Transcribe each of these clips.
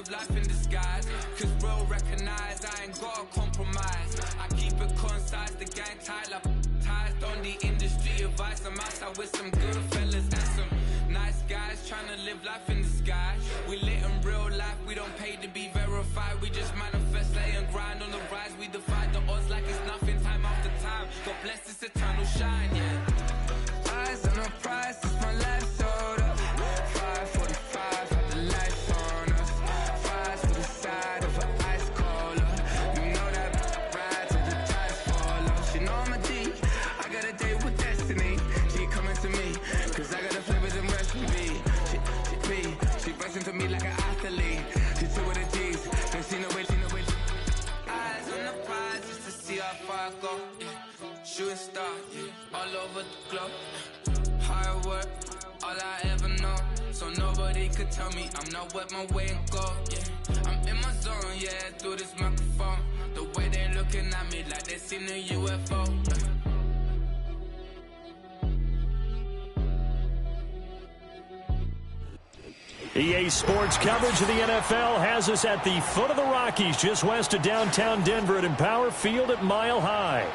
live life in disguise. Cause real recognize I ain't gotta compromise. I keep it concise, the gang tight like ties. On the industry advice, I'm outside with some good fellas and some nice guys trying to live life in the sky. We lit in real life, we don't pay to be verified. We just manifest, lay and grind on the rise. We defy the odds like it's nothing, time after time. God bless this eternal shine, yeah. Eyes on the prize, it's my life sold up. 5:45, had the lights on us. Fries for the side of an ice cola. You know that ride till the tides fall off. She know I'm a D, I got a date with destiny. She coming to me, cause I got the flavors and recipe. She bustin' for me like an athlete. She two with the G's, don't see no way. Eyes on the prize just to see how far I go. Yeah. Shooting star, yeah. All over the globe. Hard work, all I ever know. So nobody could tell me I'm not what my way and go. Yeah, I'm in my zone, yeah, through this microphone. The way they looking at me like they seen a UFO. EA Sports coverage of the NFL has us at the foot of the Rockies, just west of downtown Denver at Empower Field at Mile High.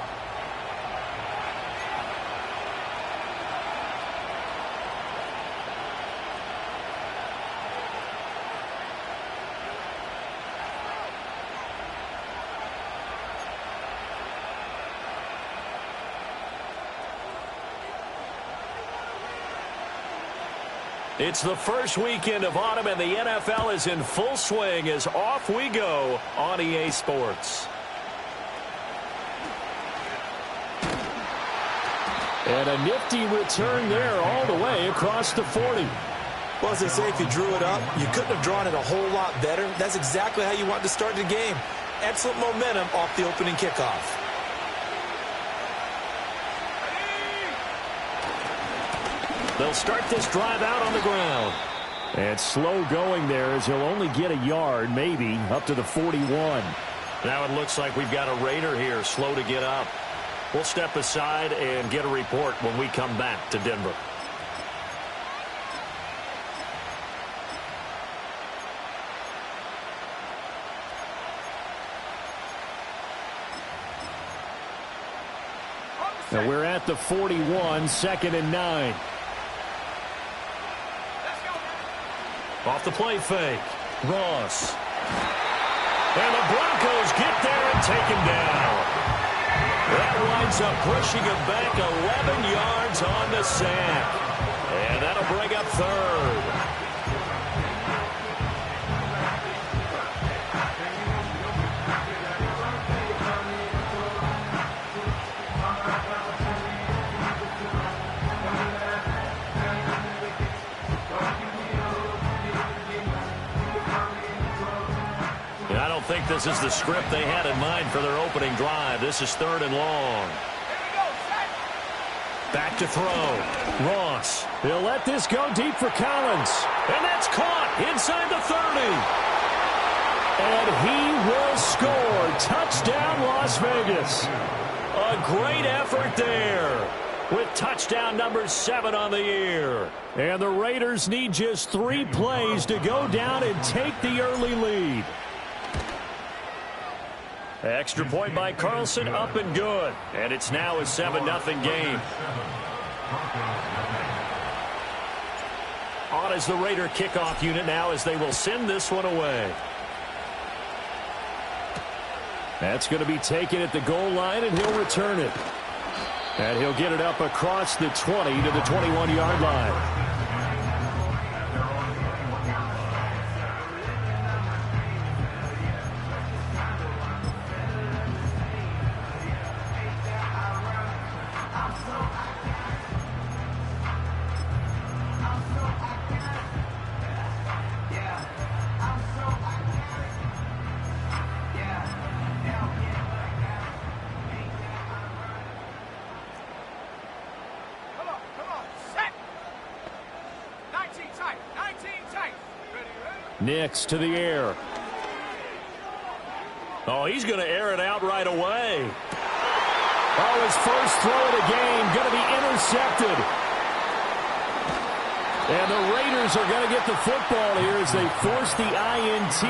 It's the first weekend of autumn, and the NFL is in full swing as off we go on EA Sports. And a nifty return there all the way across the 40. Well, as they say, if you drew it up, you couldn't have drawn it a whole lot better. That's exactly how you want to start the game. Excellent momentum off the opening kickoff. They'll start this drive out on the ground. And slow going there as he'll only get a yard, maybe, up to the 41. Now it looks like we've got a Raider here, slow to get up. We'll step aside and get a report when we come back to Denver. Now we're at the 41, 2nd and 9. Off the play fake. Ross. And the Broncos get there and take him down. That winds up pushing him back 11 yards on the sack. And that'll bring up 3rd. I don't think this is the script they had in mind for their opening drive. This is 3rd and long. Back to throw. Ross. He'll let this go deep for Collins. And that's caught inside the 30. And he will score. Touchdown, Las Vegas. A great effort there, with touchdown number 7 on the year. And the Raiders need just 3 plays to go down and take the early lead. Extra point by Carlson, up and good. And it's now a 7-0 game. On is the Raider kickoff unit now as they will send this one away. That's going to be taken at the goal line, and he'll return it. And he'll get it up across the 20 to the 21-yard line. Nix to the air. Oh, he's going to air it out right away. Oh, his first throw of the game going to be intercepted. And the Raiders are going to get the football here as they force the INT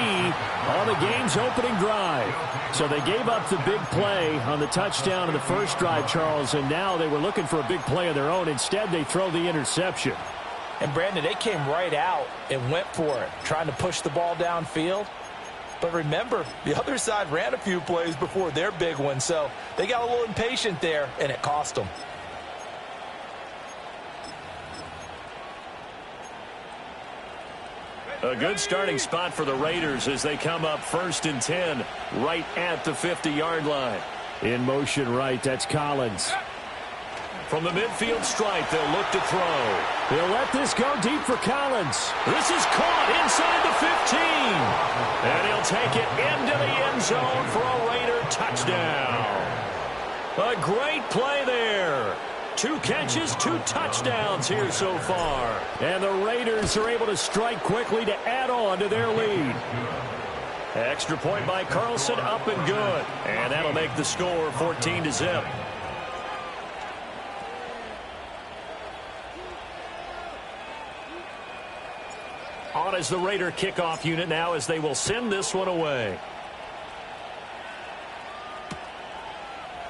on the game's opening drive. So they gave up the big play on the touchdown in the first drive, Charles, and now they were looking for a big play of their own. Instead, they throw the interception. And, Brandon, they came right out and went for it, trying to push the ball downfield. But remember, the other side ran a few plays before their big one, so they got a little impatient there, and it cost them. A good starting spot for the Raiders as they come up 1st and 10 right at the 50-yard line. In motion right, that's Collins. From the midfield stripe, they'll look to throw. They'll let this go deep for Collins. This is caught inside the 15. And he'll take it into the end zone for a Raider touchdown. A great play there. 2 catches, 2 touchdowns here so far. And the Raiders are able to strike quickly to add on to their lead. Extra point by Carlson, up and good. And that'll make the score 14-0. On as the Raider kickoff unit now as they will send this one away.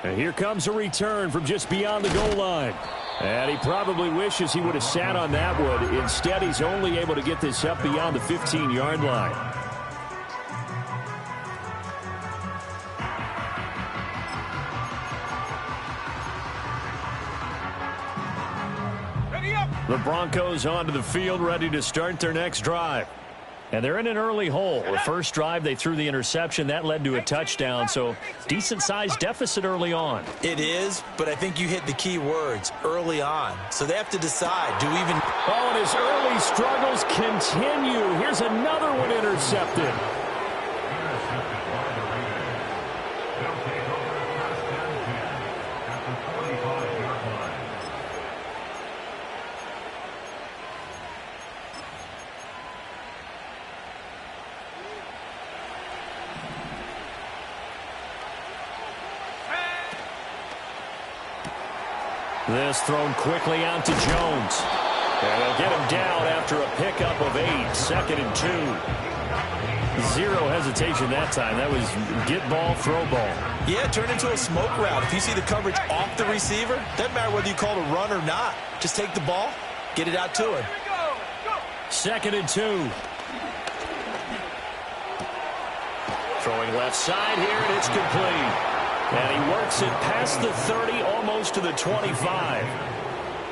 And here comes a return from just beyond the goal line. And he probably wishes he would have sat on that one. Instead, he's only able to get this up beyond the 15-yard line. The Broncos onto the field, ready to start their next drive. And they're in an early hole. The first drive, they threw the interception. That led to a touchdown, so decent-sized deficit early on. It is, but I think you hit the key words, early on. So they have to decide, do we even... Oh, and his early struggles continue. Here's another one intercepted. This thrown quickly out to Jones. And they'll get him down after a pickup of 8. 2nd and 2. Zero hesitation that time. That was get ball, throw ball. Yeah, turn into a smoke route. If you see the coverage off the receiver, doesn't matter whether you call it a run or not. Just take the ball, get it out to him. 2nd and 2. Throwing left side here, and it's complete. And he works it past the 30, almost to the 25.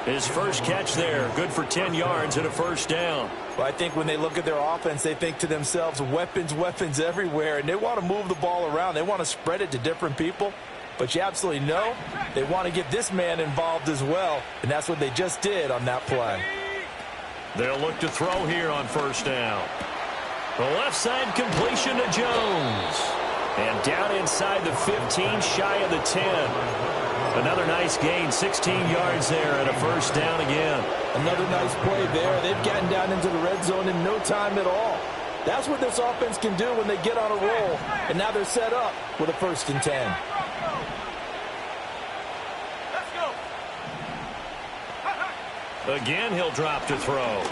His first catch there, good for 10 yards and a first down. Well, I think when they look at their offense, they think to themselves, weapons, weapons everywhere, and they want to move the ball around. They want to spread it to different people. But you absolutely know they want to get this man involved as well, and that's what they just did on that play. They'll look to throw here on first down. The left side completion to Jones. And down inside the 15, shy of the 10. Another nice gain, 16 yards there, and a first down again. Another nice play there. They've gotten down into the red zone in no time at all. That's what this offense can do when they get on a roll. And now they're set up with a 1st and 10. Let's go. Again, he'll drop to throw.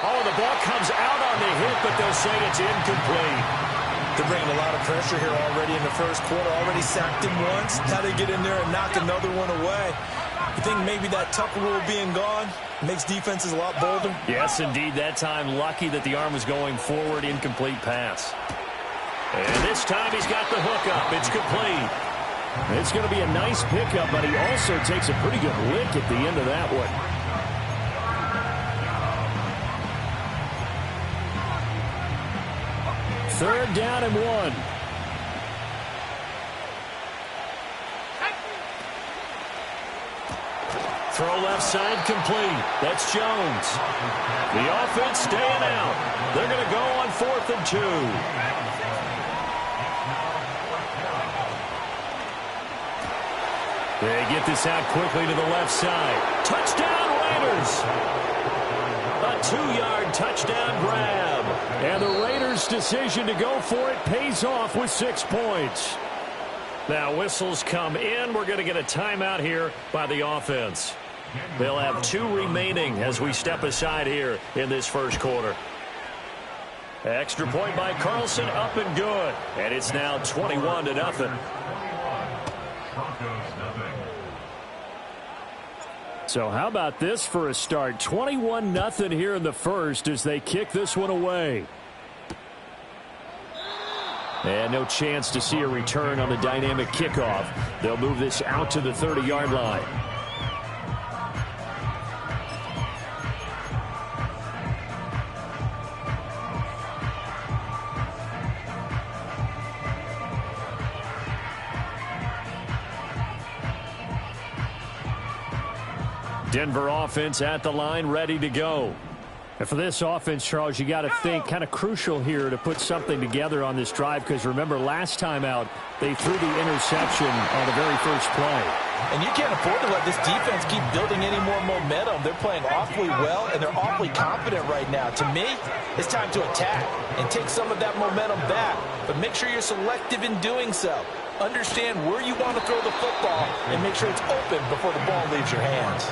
Oh, the ball comes out on the hit, but they'll say it's incomplete. They're bringing a lot of pressure here already in the first quarter. Already sacked him once. Now they get in there and knock another one away. You think maybe that Tucker rule being gone makes defenses a lot bolder? Yes, indeed. That time, lucky that the arm was going forward. Incomplete pass. And this time he's got the hook up. It's complete. It's going to be a nice pickup, but he also takes a pretty good lick at the end of that one. Third down and 1. Throw left side complete. That's Jones. The offense staying out. They're going to go on 4th and 2. They get this out quickly to the left side. Touchdown Raiders! A 2-yard touchdown grab. And the Raiders' decision to go for it pays off with 6 points. Now whistles come in. We're going to get a timeout here by the offense. They'll have 2 remaining as we step aside here in this first quarter. Extra point by Carlson, up and good. And it's now 21-0. So how about this for a start? 21-0 here in the first as they kick this one away. And no chance to see a return on the dynamic kickoff. They'll move this out to the 30-yard line. Denver offense at the line, ready to go. And for this offense, Charles, you got to think kind of crucial here to put something together on this drive, because remember last time out they threw the interception on the very first play. And you can't afford to let this defense keep building any more momentum. They're playing awfully well, and they're awfully confident right now. To me, it's time to attack and take some of that momentum back. But make sure you're selective in doing so. Understand where you want to throw the football and make sure it's open before the ball leaves your hands.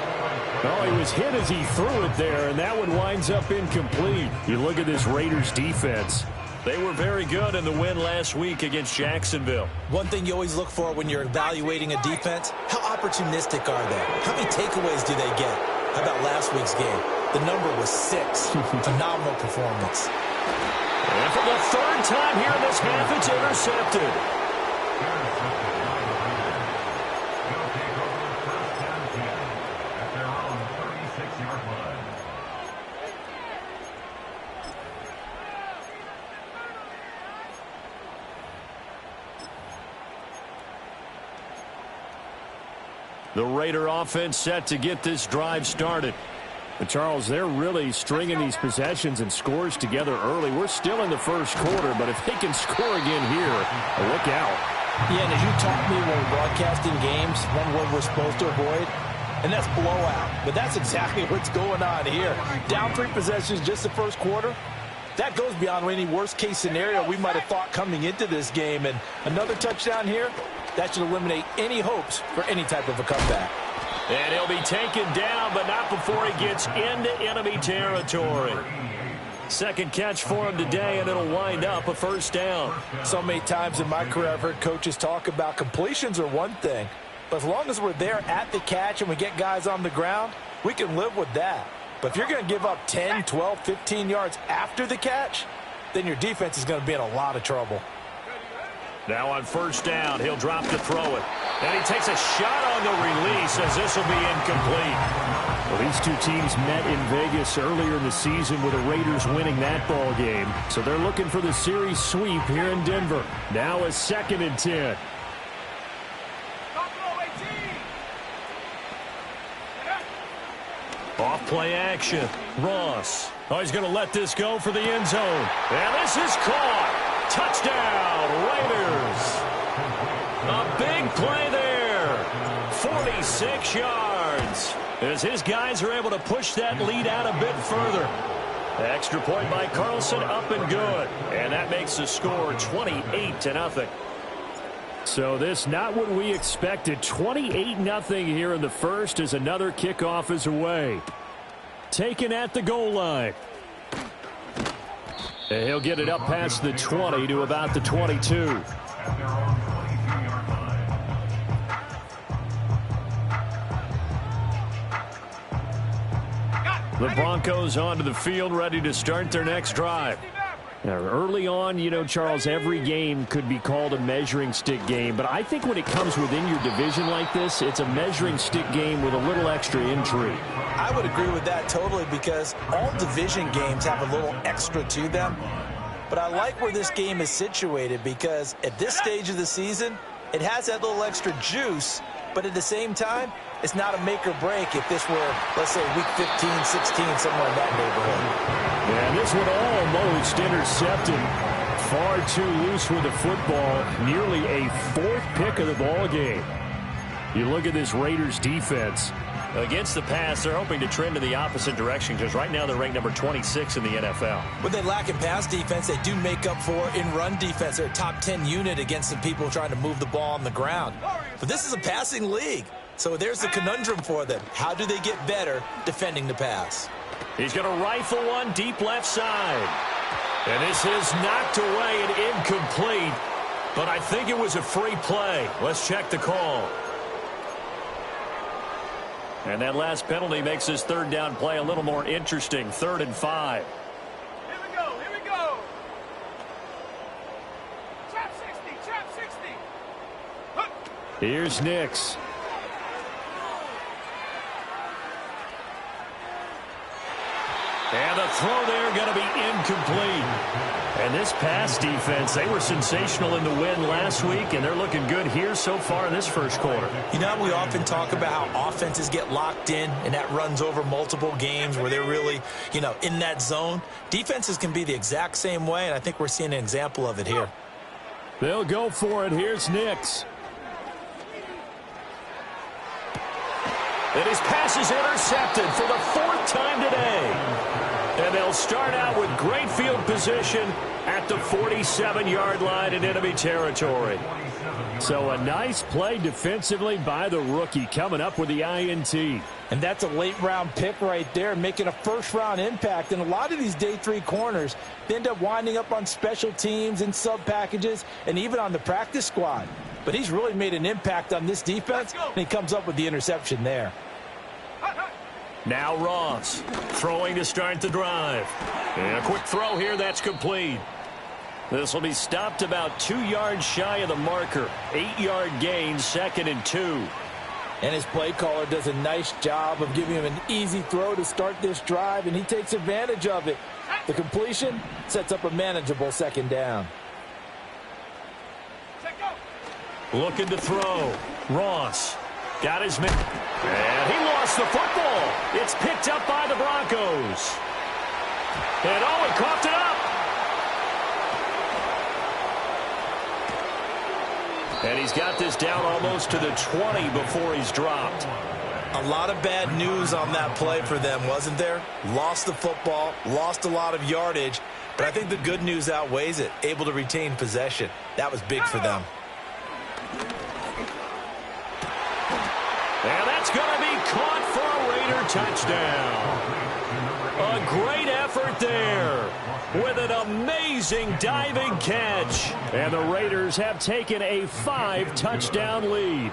Oh, he was hit as he threw it there, and that one winds up incomplete. You look at this Raiders defense. They were very good in the win last week against Jacksonville. One thing you always look for when you're evaluating a defense, how opportunistic are they? How many takeaways do they get? How about last week's game? The number was 6. Phenomenal performance. And for the 3rd time here in this half, it's intercepted. The Raider offense set to get this drive started. But Charles, they're really stringing these possessions and scores together early. We're still in the first quarter, but if they can score again here, look out. Yeah, and as you taught me when we're broadcasting games, one word we're supposed to avoid, and that's blowout. But that's exactly what's going on here. Down 3 possessions just the first quarter. That goes beyond any worst-case scenario we might have thought coming into this game. And another touchdown here, that should eliminate any hopes for any type of a comeback. And he'll be taken down, but not before he gets into enemy territory. Second catch for him today, and it'll wind up a first down. So many times in my career I've heard coaches talk about completions are one thing. But as long as we're there at the catch and we get guys on the ground, we can live with that. But if you're going to give up 10, 12, 15 yards after the catch, then your defense is going to be in a lot of trouble. Now on first down, he'll drop to throw it. And he takes a shot on the release as this will be incomplete. Well, these two teams met in Vegas earlier in the season with the Raiders winning that ball game. So they're looking for the series sweep here in Denver. Now a 2nd and 10. Off play action. Ross. Oh, he's going to let this go for the end zone. And this is caught. Touchdown, Raiders. A big play there. 46 yards. As his guys are able to push that lead out a bit further. Extra point by Carlson, up and good. And that makes the score 28-0. So this not what we expected. 28-0 here in the first as another kickoff is away. Taken at the goal line. And he'll get it up past the 20 to about the 22. The Broncos onto the field, ready to start their next drive. Now, early on, you know, Charles, every game could be called a measuring stick game. But I think when it comes within your division like this, it's a measuring stick game with a little extra intrigue. I would agree with that totally because all division games have a little extra to them. But I like where this game is situated because at this stage of the season, it has that little extra juice. But at the same time, it's not a make or break if this were, let's say, week 15, 16, somewhere in that neighborhood. And this one almost intercepted. Far too loose with the football. Nearly a 4th pick of the ball game. You look at this Raiders defense. Against the pass, they're hoping to trend in the opposite direction because right now they're ranked number 26 in the NFL. What they lack in pass defense, they do make up for in run defense. They're a top 10 unit against some people trying to move the ball on the ground. But this is a passing league. So there's the conundrum for them. How do they get better defending the pass? He's going to rifle one deep left side. And this is knocked away and incomplete. But I think it was a free play. Let's check the call. And that last penalty makes this third down play a little more interesting. 3rd and 5. Here we go. Here we go. Trap 60. Trap 60. Huh. Here's Nix. And the throw there going to be incomplete. And this pass defense, they were sensational in the win last week, and they're looking good here so far in this first quarter. You know, we often talk about how offenses get locked in, and that runs over multiple games where they're really, in that zone. Defenses can be the exact same way, and I think we're seeing an example of it here. They'll go for it. Here's Nix. And his pass is intercepted for the 4th time today. And they'll start out with great field position at the 47-yard line in enemy territory. So a nice play defensively by the rookie coming up with the INT. And that's a late-round pick right there, making a first-round impact. And a lot of these day 3 corners, they end up winding up on special teams and sub-packages and even on the practice squad. But he's really made an impact on this defense, and he comes up with the interception there. Now Ross throwing to start the drive. And a quick throw here that's complete. This will be stopped about 2 yards shy of the marker. 8-yard gain, 2nd and 2. And his play caller does a nice job of giving him an easy throw to start this drive, and he takes advantage of it. The completion sets up a manageable 2nd down. Looking to throw. Ross got his man. And he lost the football. It's picked up by the Broncos. And he coughed it up. And he's got this down almost to the 20 before he's dropped. A lot of bad news on that play for them, wasn't there? Lost the football, lost a lot of yardage, but I think the good news outweighs it. Able to retain possession. That was big for them. And that's going to be caught for a Raider touchdown. A great effort there with an amazing diving catch. And the Raiders have taken a 5-touchdown lead.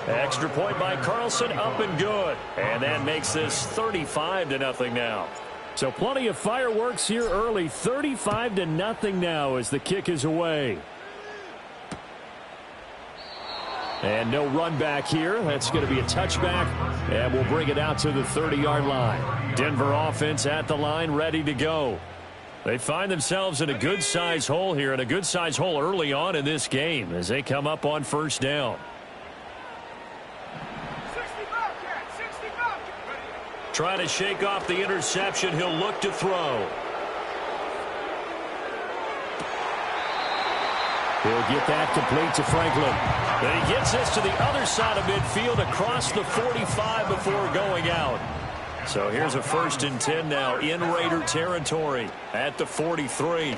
Extra point by Carlson, up and good. And that makes this 35-0 now. So plenty of fireworks here early. 35-0 now as the kick is away. And no run back here. That's going to be a touchback. And we'll bring it out to the 30-yard line. Denver offense at the line, ready to go. They find themselves in a good-size hole here, and a good-size hole early on in this game as they come up on 1st down. 65, 65. Trying to shake off the interception. He'll look to throw. He'll get that complete to Franklin. Then he gets this to the other side of midfield across the 45 before going out. So here's a 1st and 10 now in Raider territory at the 43.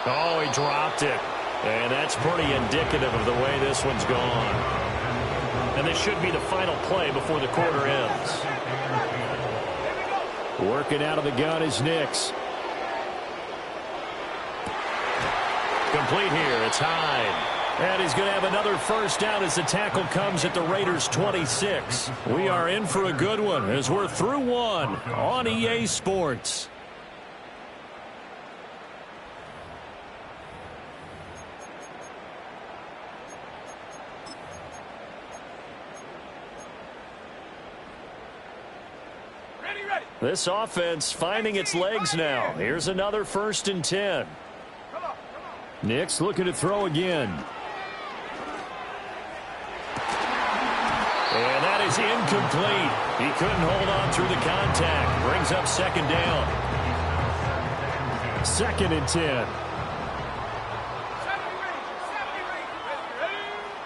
Oh, he dropped it. And that's pretty indicative of the way this one's gone. And this should be the final play before the quarter ends. Working out of the gun is Nix. Complete here. It's Hyde. And he's going to have another 1st down as the tackle comes at the Raiders' 26. We are in for a good one as we're through one on EA Sports. Ready. This offense finding its legs now. Here's another 1st and 10. Nix looking to throw again. And that is incomplete. He couldn't hold on through the contact. Brings up 2nd down. 2nd and 10.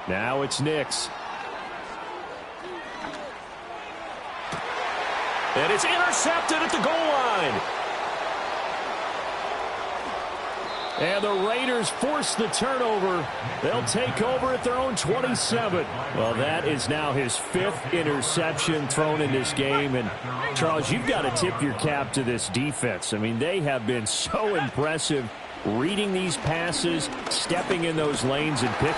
Now it's Nix. And it's intercepted at the goal line. And the Raiders force the turnover. They'll take over at their own 27. Well, that is now his 5th interception thrown in this game. And, Charles, you've got to tip your cap to this defense. I mean, they have been so impressive reading these passes, stepping in those lanes and pick.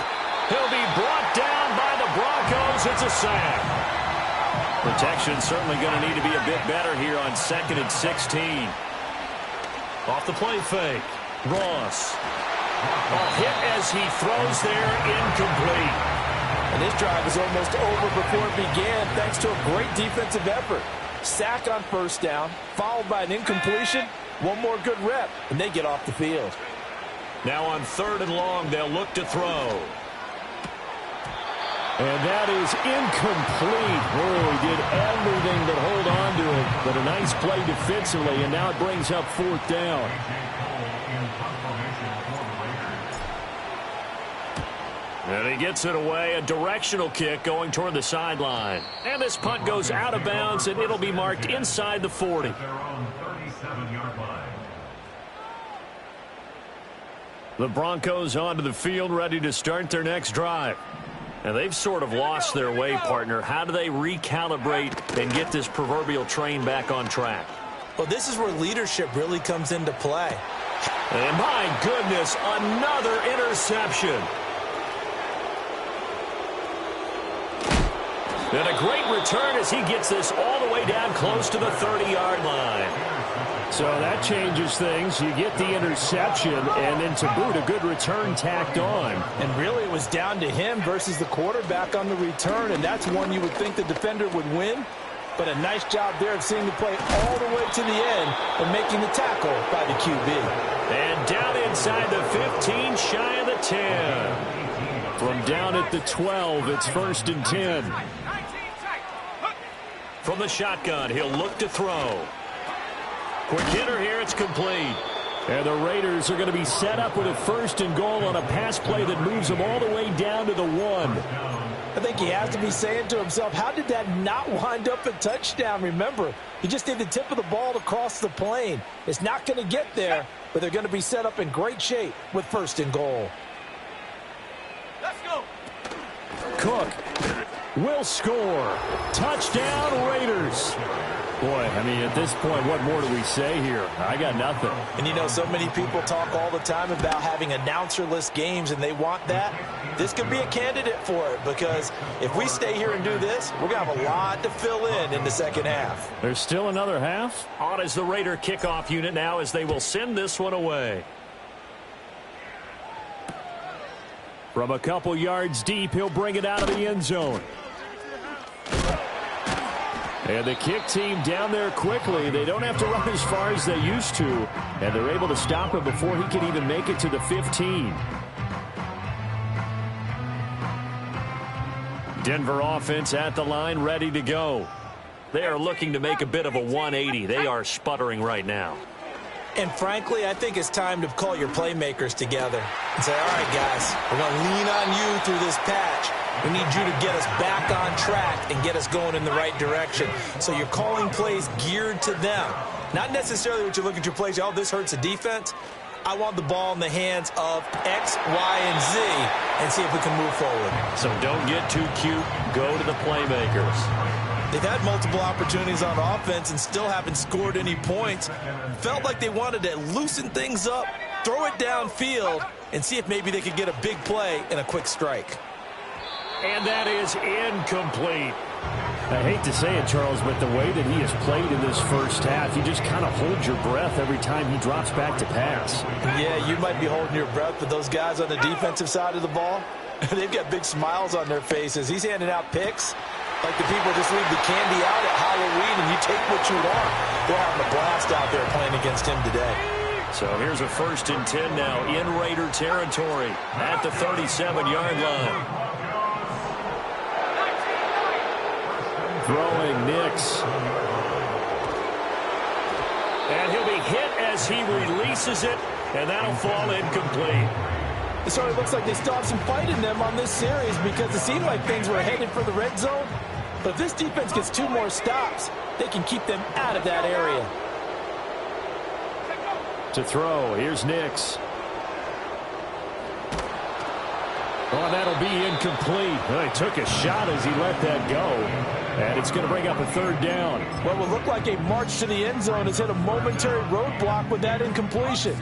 He'll be brought down by the Broncos. It's a sack. Protection certainly going to need to be a bit better here on 2nd and 16. Off the play fake. Ross. A hit as he throws there, incomplete. And this drive is almost over before it began thanks to a great defensive effort. Sack on first down, followed by an incompletion. One more good rep, and they get off the field. Now on 3rd and long, they'll look to throw. And that is incomplete. Oh, he did everything but hold on to it. But a nice play defensively, and now it brings up 4th down. And he gets it away, a directional kick going toward the sideline. And this punt goes out of bounds, and it'll be marked inside the 40. The Broncos onto the field, ready to start their next drive. And they've sort of lost their way, partner. How do they recalibrate and get this proverbial train back on track? Well, this is where leadership really comes into play. And my goodness, another interception. And a great return as he gets this all the way down close to the 30-yard line. So that changes things. You get the interception, and then to boot, a good return tacked on. And really, it was down to him versus the quarterback on the return, and that's one you would think the defender would win. But a nice job there of seeing the play all the way to the end and making the tackle by the QB. And down inside the 15, shy of the 10. From down at the 12, it's 1st and 10. From the shotgun, he'll look to throw. Quick hitter here, it's complete. And the Raiders are going to be set up with a 1st and goal on a pass play that moves them all the way down to the 1. I think he has to be saying to himself, how did that not wind up a touchdown? Remember, he just did the tip of the ball across the plane. It's not going to get there, but they're going to be set up in great shape with 1st and goal. Let's go. Cook will score. Touchdown, Raiders. Boy, I mean, at this point, what more do we say here? I got nothing. And you know, so many people talk all the time about having announcer-less games, and they want that. This could be a candidate for it, because if we stay here and do this, we're going to have a lot to fill in the second half. There's still another half? On as the Raider kickoff unit now as they will send this one away. From a couple yards deep, he'll bring it out of the end zone. And the kick team down there quickly. They don't have to run as far as they used to. And they're able to stop him before he can even make it to the 15. Denver offense at the line, ready to go. They are looking to make a bit of a 180. They are sputtering right now. And frankly, I think it's time to call your playmakers together and say, all right, guys, we're going to lean on you through this patch. We need you to get us back on track and get us going in the right direction. So you're calling plays geared to them. Not necessarily what you look at your plays, oh, this hurts the defense. I want the ball in the hands of X, Y, and Z and see if we can move forward. So don't get too cute. Go to the playmakers. They've had multiple opportunities on offense and still haven't scored any points. Felt like they wanted to loosen things up, throw it downfield, and see if maybe they could get a big play and a quick strike. And that is incomplete. I hate to say it, Charles, but the way that he has played in this first half, you just kind of hold your breath every time he drops back to pass. Yeah, you might be holding your breath, but those guys on the defensive side of the ball, they've got big smiles on their faces. He's handing out picks like the people just leave the candy out at Halloween and you take what you want. They're having a blast out there playing against him today. So here's a 1st and 10 now in Raider territory at the 37-yard line. Throwing Nix. And he'll be hit as he releases it, and that'll fall incomplete. It sort of looks like they still have some fight in them on this series because it seemed like things were headed for the red zone. But if this defense gets 2 more stops, they can keep them out of that area. To throw, here's Nix. Oh, that'll be incomplete. Well, he took a shot as he let that go. And it's going to bring up a third down. What will look like a march to the end zone has hit a momentary roadblock with that incompletion.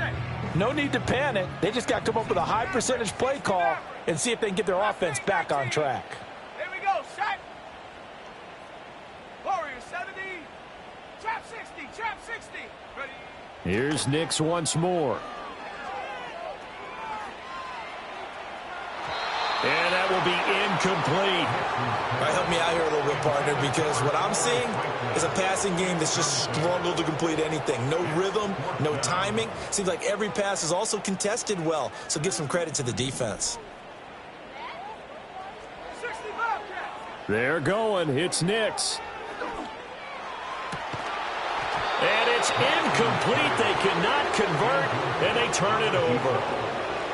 No need to panic. They just got to come up with a high percentage play call and see if they can get their offense back on track. Here we go, set. Warrior 70. Trap 60, trap 60. Ready. Here's Nix once more. And that will be incomplete. All right, help me out here a little bit, partner, because what I'm seeing is a passing game that's just struggled to complete anything. No rhythm, no timing. Seems like every pass is also contested well, so give some credit to the defense. 65. They're going. It's Nix. And it's incomplete. They cannot convert, and they turn it over.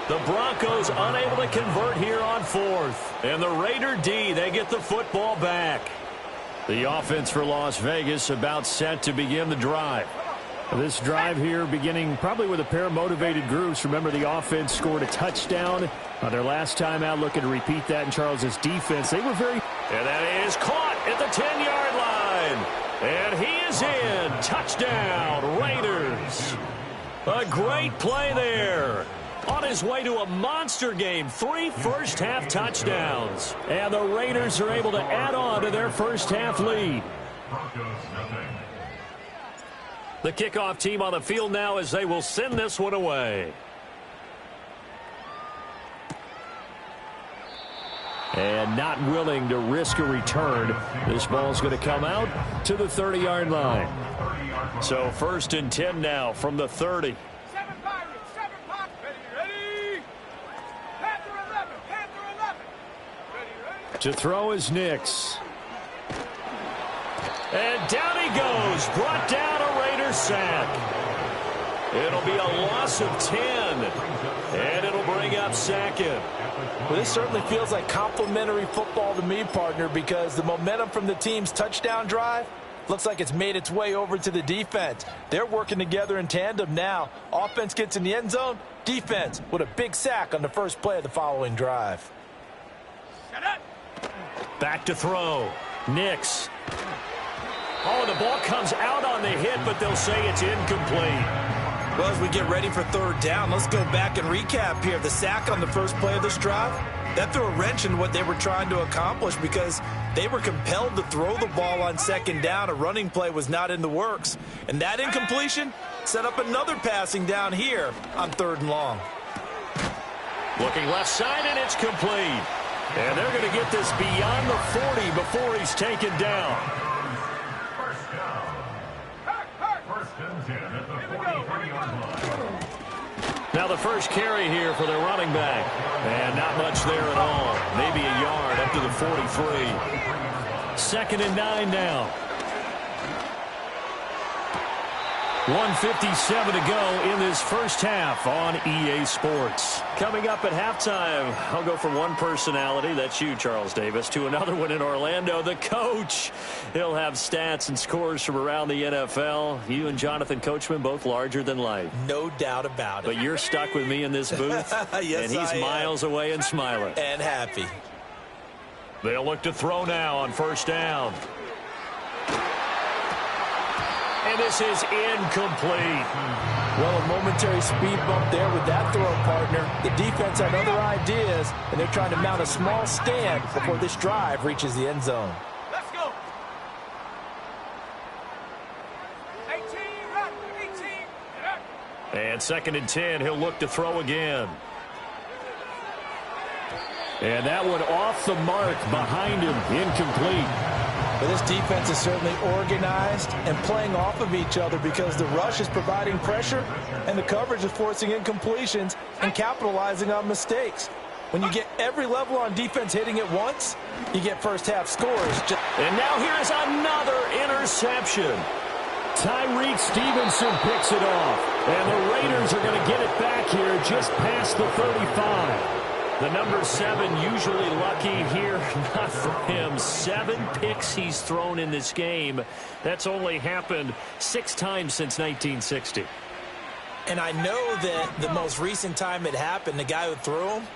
The Broncos unable to convert here on fourth. And the Raider D, they get the football back. The offense for Las Vegas about set to begin the drive. This drive here beginning probably with a pair of motivated groups. Remember, the offense scored a touchdown on their last time out. Looking to repeat that in Charles's defense. They were very... And that is caught at the 10-yard line. And he is in. Touchdown, Raiders. A great play there. On his way to a monster game, 3 first-half touchdowns. And the Raiders are able to add on to their first-half lead. The kickoff team on the field now as they will send this one away. And not willing to risk a return. This ball's going to come out to the 30-yard line. So 1st and 10 now from the 30. To throw is Nix. And down he goes. Brought down a Raider sack. It'll be a loss of 10. And it'll bring up second. Well, this certainly feels like complimentary football to me, partner, because the momentum from the team's touchdown drive looks like it's made its way over to the defense. They're working together in tandem now. Offense gets in the end zone. Defense with a big sack on the first play of the following drive. Back to throw. Nix. Oh, the ball comes out on the hit, but they'll say it's incomplete. Well, as we get ready for third down, let's go back and recap here. The sack on the first play of this drive, that threw a wrench in what they were trying to accomplish because they were compelled to throw the ball on second down. A running play was not in the works. And that incompletion set up another passing down here on 3rd and long. Looking left side, and it's complete. And they're going to get this beyond the 40 before he's taken down. Now the first carry here for their running back. And not much there at all. Maybe a yard up to the 43. 2nd and 9 now. 1:57 to go in this first half on EA Sports. Coming up at halftime, I'll go from one personality, that's you, Charles Davis, to another one in Orlando, the coach. He'll have stats and scores from around the NFL. You and Jonathan Coachman, both larger than life. No doubt about it. But you're stuck with me in this booth, yes, and he's miles away and smiling. And happy. They'll look to throw now on 1st down. And this is incomplete. Well, a momentary speed bump there with that throw, partner. The defense had other ideas, and they're trying to mount a small stand before this drive reaches the end zone. Let's go. 18. And 2nd and 10, he'll look to throw again. And that one off the mark behind him, incomplete. But this defense is certainly organized and playing off of each other because the rush is providing pressure and the coverage is forcing incompletions and capitalizing on mistakes. When you get every level on defense hitting at once, you get first-half scores. And now here's another interception. Tyreek Stevenson picks it off. And the Raiders are going to get it back here just past the 35. The number 7 usually lucky here, not for him. 7 picks he's thrown in this game. That's only happened 6 times since 1960. And I know that the most recent time it happened, the guy who threw him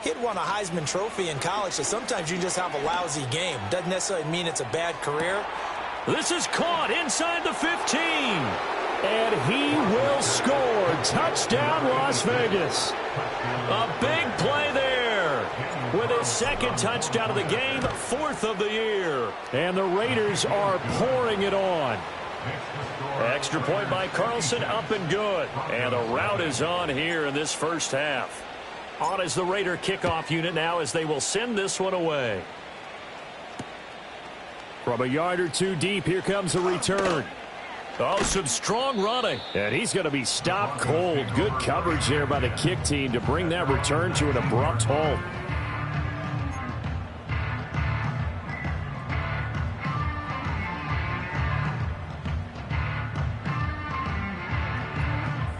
He had won a Heisman Trophy in college, so sometimes you just have a lousy game. Doesn't necessarily mean it's a bad career. This is caught inside the 15. And he will score. Touchdown, Las Vegas. A big play there. With his second touchdown of the game, 4th of the year. And the Raiders are pouring it on. Extra point by Carlson, up and good. And the route is on here in this first half. On is the Raider kickoff unit now as they will send this one away. From a yard or two deep, here comes a return. Oh, some strong running. And he's going to be stopped cold. Good coverage there by the kick team to bring that return to an abrupt halt.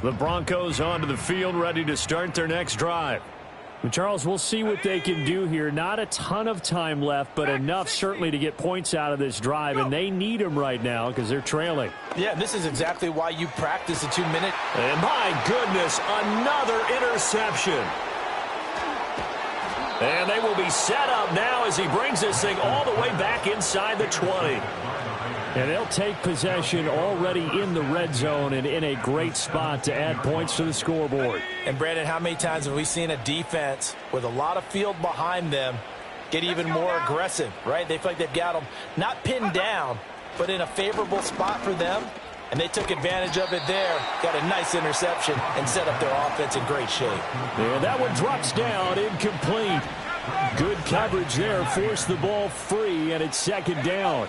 The Broncos onto the field, ready to start their next drive. And Charles, we'll see what they can do here. Not a ton of time left, but enough certainly to get points out of this drive, and they need them right now because they're trailing. Yeah, this is exactly why you practice a 2-minute. And my goodness, another interception. And they will be set up now as he brings this thing all the way back inside the 20. And they'll take possession already in the red zone and in a great spot to add points to the scoreboard. And, Brandon, how many times have we seen a defense with a lot of field behind them get even more aggressive, right? They feel like they've got them not pinned down, but in a favorable spot for them. And they took advantage of it there. Got a nice interception and set up their offense in great shape. And that one drops down, incomplete. Good coverage there, forced the ball free, and it's second down.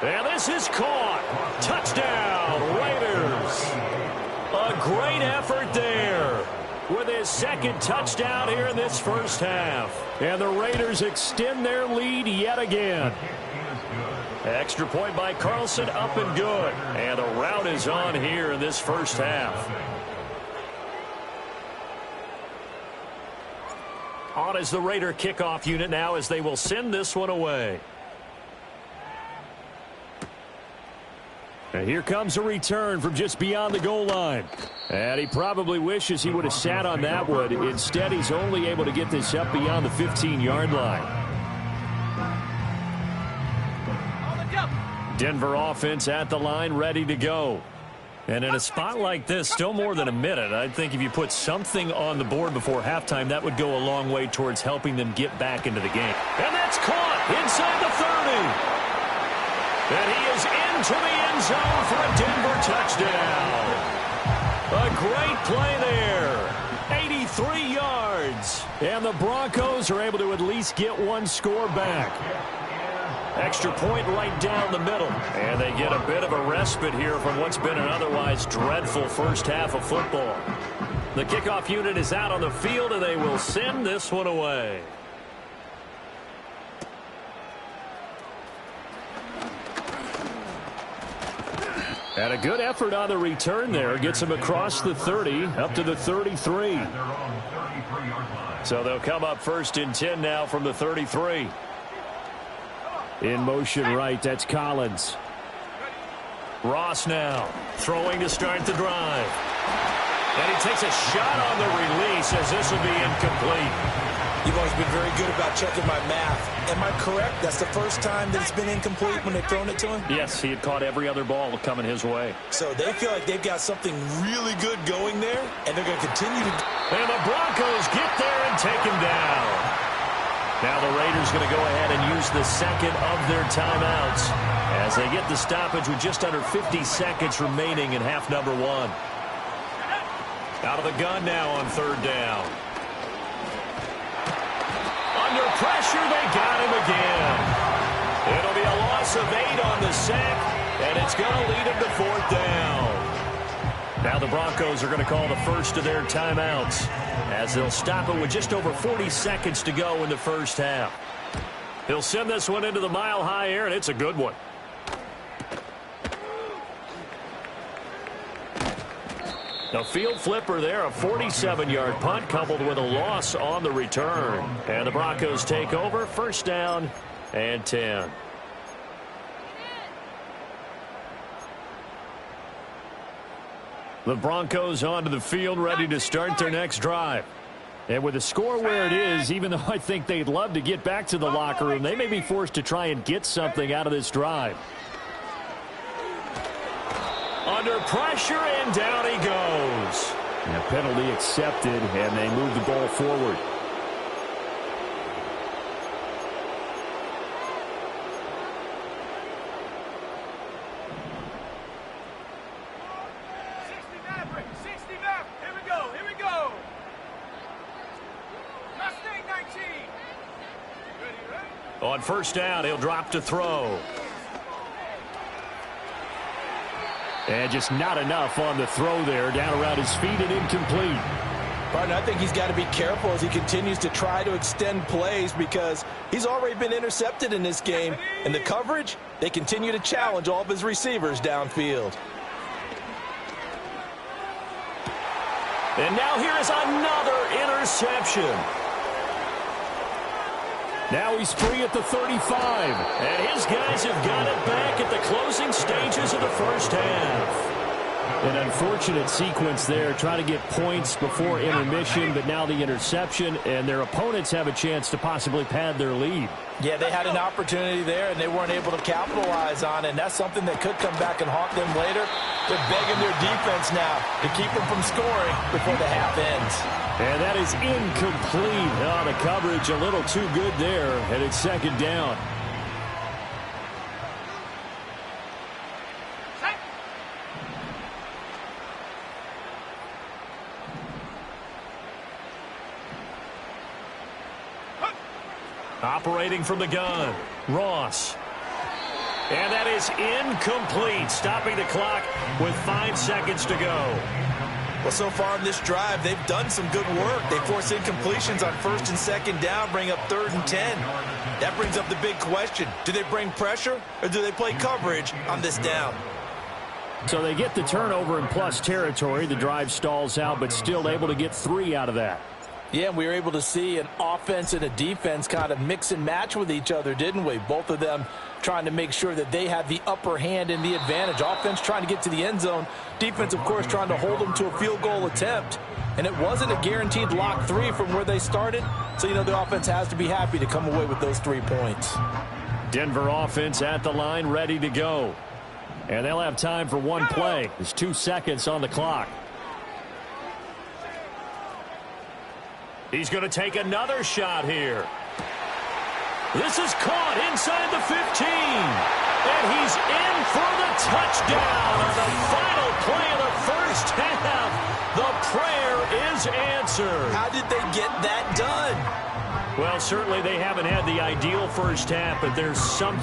And this is caught. Touchdown, Raiders. A great effort there with his second touchdown here in this first half. And the Raiders extend their lead yet again. Extra point by Carlson, up and good. And the route is on here in this first half. On is the Raider kickoff unit now as they will send this one away. And here comes a return from just beyond the goal line. And he probably wishes he would have sat on that one. Instead, he's only able to get this up beyond the 15-yard line. Denver offense at the line, ready to go. And in a spot like this, still more than a minute, I think if you put something on the board before halftime, that would go a long way towards helping them get back into the game. And that's caught inside the 30. And he is into the end zone for a Denver touchdown. A great play there. 83 yards. And the Broncos are able to at least get one score back. Extra point right down the middle. And they get a bit of a respite here from what's been an otherwise dreadful first half of football. The kickoff unit is out on the field, and they will send this one away. And a good effort on the return there. Gets him across the 30, up to the 33. So they'll come up 1st and 10 now from the 33. In motion right, that's Collins. Ross now throwing to start the drive. And he takes a shot on the release as this will be incomplete. You've always been very good about checking my math. Am I correct? That's the first time that it's been incomplete when they've thrown it to him? Yes, he had caught every other ball coming his way. So they feel like they've got something really good going there, and they're going to continue to. And the Broncos get there and take him down. Now the Raiders going to go ahead and use the second of their timeouts as they get the stoppage with just under 50 seconds remaining in half number 1. Out of the gun now on 3rd down. Under pressure, they got him again. It'll be a loss of 8 on the sack, and it's going to lead him to 4th down. Now the Broncos are going to call the first of their timeouts as they'll stop it with just over 40 seconds to go in the first half. He'll send this one into the mile-high air, and it's a good one. A field flipper there, a 47-yard punt coupled with a loss on the return. And the Broncos take over, 1st down and 10. The Broncos onto the field, ready to start their next drive. And with the score where it is, even though I think they'd love to get back to the locker room, they may be forced to try and get something out of this drive. Under pressure, and down he goes. And a penalty accepted, and they move the ball forward. On first down, he'll drop to throw. And just not enough on the throw there. Down around his feet and incomplete. Partner, I think he's got to be careful as he continues to try to extend plays because he's already been intercepted in this game. And the coverage, they continue to challenge all of his receivers downfield. And now here is another interception. Now he's free at the 35. And his guys have got it back at the closing stages of the first half. An unfortunate sequence there, trying to get points before intermission, but now the interception, and their opponents have a chance to possibly pad their lead. Yeah, they had an opportunity there, and they weren't able to capitalize on it, and that's something that could come back and haunt them later. They're begging their defense now to keep them from scoring before the half ends. And that is incomplete. Oh, the coverage a little too good there, and it's second down. Operating from the gun, Ross. And that is incomplete, stopping the clock with 5 seconds to go. Well, so far in this drive, they've done some good work. They force incompletions on first and second down, bring up 3rd and 10. That brings up the big question. Do they bring pressure or do they play coverage on this down? So they get the turnover in plus territory. The drive stalls out, but still able to get 3 out of that. Yeah, we were able to see an offense and a defense kind of mix and match with each other, didn't we? Both of them trying to make sure that they have the upper hand and the advantage. Offense trying to get to the end zone. Defense, of course, trying to hold them to a field goal attempt. And it wasn't a guaranteed lock 3 from where they started. So, you know, the offense has to be happy to come away with those 3 points. Denver offense at the line, ready to go. And they'll have time for one play. There's 2 seconds on the clock. He's going to take another shot here. This is caught inside the 15. And he's in for the touchdown on the final play of the first half. The prayer is answered. How did they get that done? Well, certainly they haven't had the ideal first half, but there's some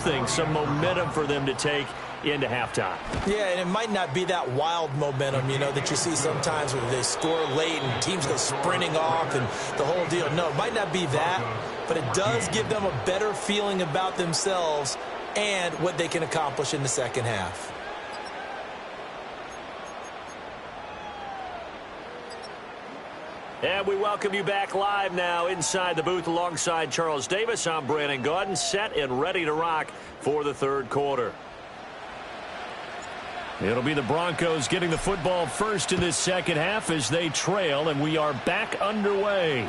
momentum for them to take into halftime. Yeah, and it might not be that wild momentum, you know, that you see sometimes where they score late and teams go sprinting off and the whole deal. No, it might not be that, but it does give them a better feeling about themselves and what they can accomplish in the second half. And we welcome you back live now inside the booth alongside Charles Davis. I'm Brandon Gaudin, set and ready to rock for the third quarter. It'll be the Broncos getting the football first in this second half as they trail, and we are back underway.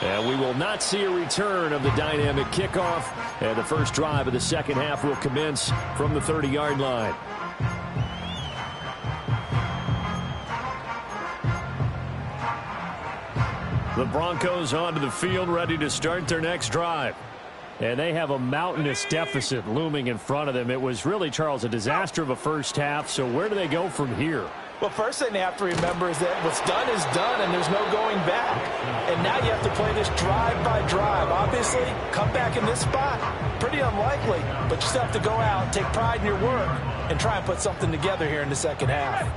And we will not see a return of the dynamic kickoff, and the first drive of the second half will commence from the 30-yard line. The Broncos onto the field, ready to start their next drive. And they have a mountainous deficit looming in front of them. It was really, Charles, a disaster of a first half. So where do they go from here? Well, first thing they have to remember is that what's done is done, and there's no going back. And now you have to play this drive by drive. Obviously, come back in this spot, pretty unlikely. But you still have to go out, take pride in your work, and try and put something together here in the second half.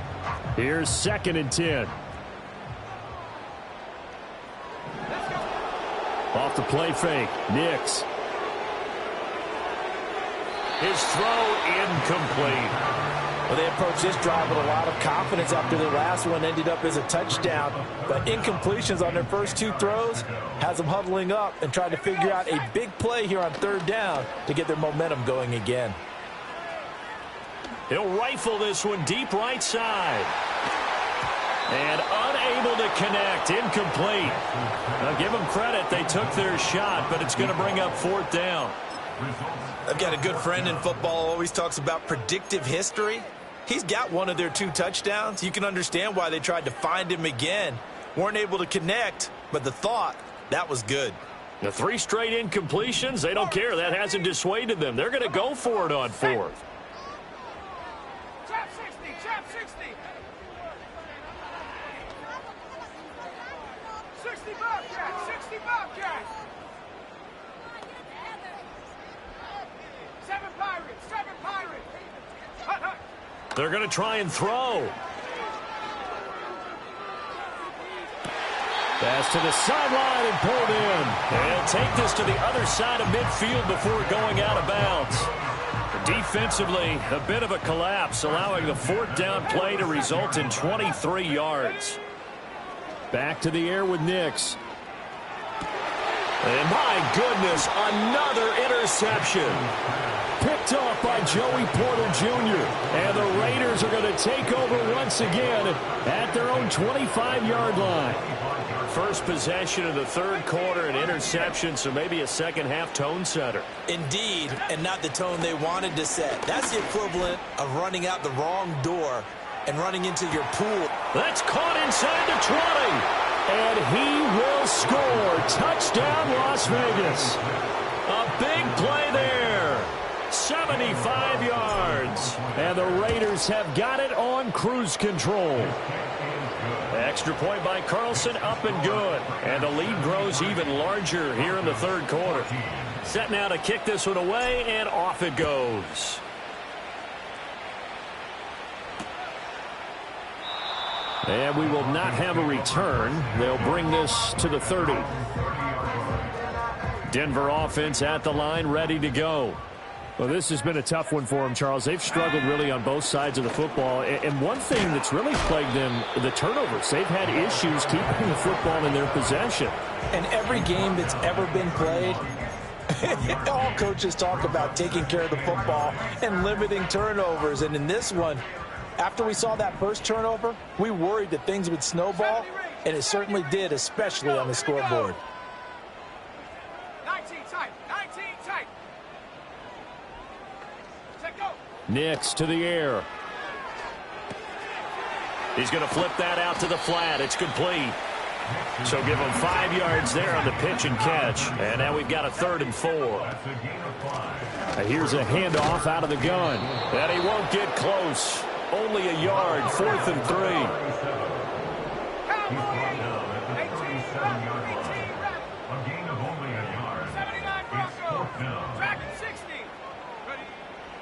Here's 2nd and 10. Off the play fake, Nix. His throw incomplete. Well, they approached this drive with a lot of confidence after the last one ended up as a touchdown. But incompletions on their first 2 throws has them huddling up and trying to figure out a big play here on 3rd down to get their momentum going again. He'll rifle this one deep right side. And unable to connect. Incomplete. Now give them credit. They took their shot, but it's going to bring up 4th down. I've got a good friend in football, always talks about predictive history. He's got one of their 2 touchdowns. You can understand why they tried to find him again. Weren't able to connect, but the thought, that was good. The 3 straight incompletions, they don't care. That hasn't dissuaded them. They're going to go for it on 4th. Trap 60, trap 60. 60 Bobcat, 60 Bobcat. 7 Pirates, 7 Pirates. Hut, hut. They're going to try and throw. Pass to the sideline and pulled in. And take this to the other side of midfield before going out of bounds. Defensively, a bit of a collapse, allowing the 4th down play to result in 23 yards. Back to the air with Nix. And my goodness, another interception. Picked off by Joey Porter Jr. And the Raiders are going to take over once again at their own 25-yard line. First possession of the 3rd quarter, an interception, so maybe a second-half tone setter. Indeed, and not the tone they wanted to set. That's the equivalent of running out the wrong door and running into your pool. That's caught inside the 20. And he will score. Touchdown, Las Vegas. A big play there. 75 yards. And the Raiders have got it on cruise control. Extra point by Carlson, up and good. And the lead grows even larger here in the 3rd quarter. Set now to kick this one away, and off it goes. And we will not have a return. They'll bring this to the 30. Denver offense at the line, ready to go. Well, this has been a tough one for them, Charles. They've struggled really on both sides of the football. And one thing that's really plagued them, the turnovers. They've had issues keeping the football in their possession. And every game that's ever been played, all coaches talk about taking care of the football and limiting turnovers. And in this one, after we saw that first turnover, we worried that things would snowball, and it certainly did, especially on the scoreboard. 19 tight, 19 tight. Set go. Nix to the air. He's going to flip that out to the flat. It's complete. So give him 5 yards there on the pitch and catch. And now we've got a 3rd and 4. Here's a handoff out of the gun. And he won't get close. Only a yard, 4th and 3.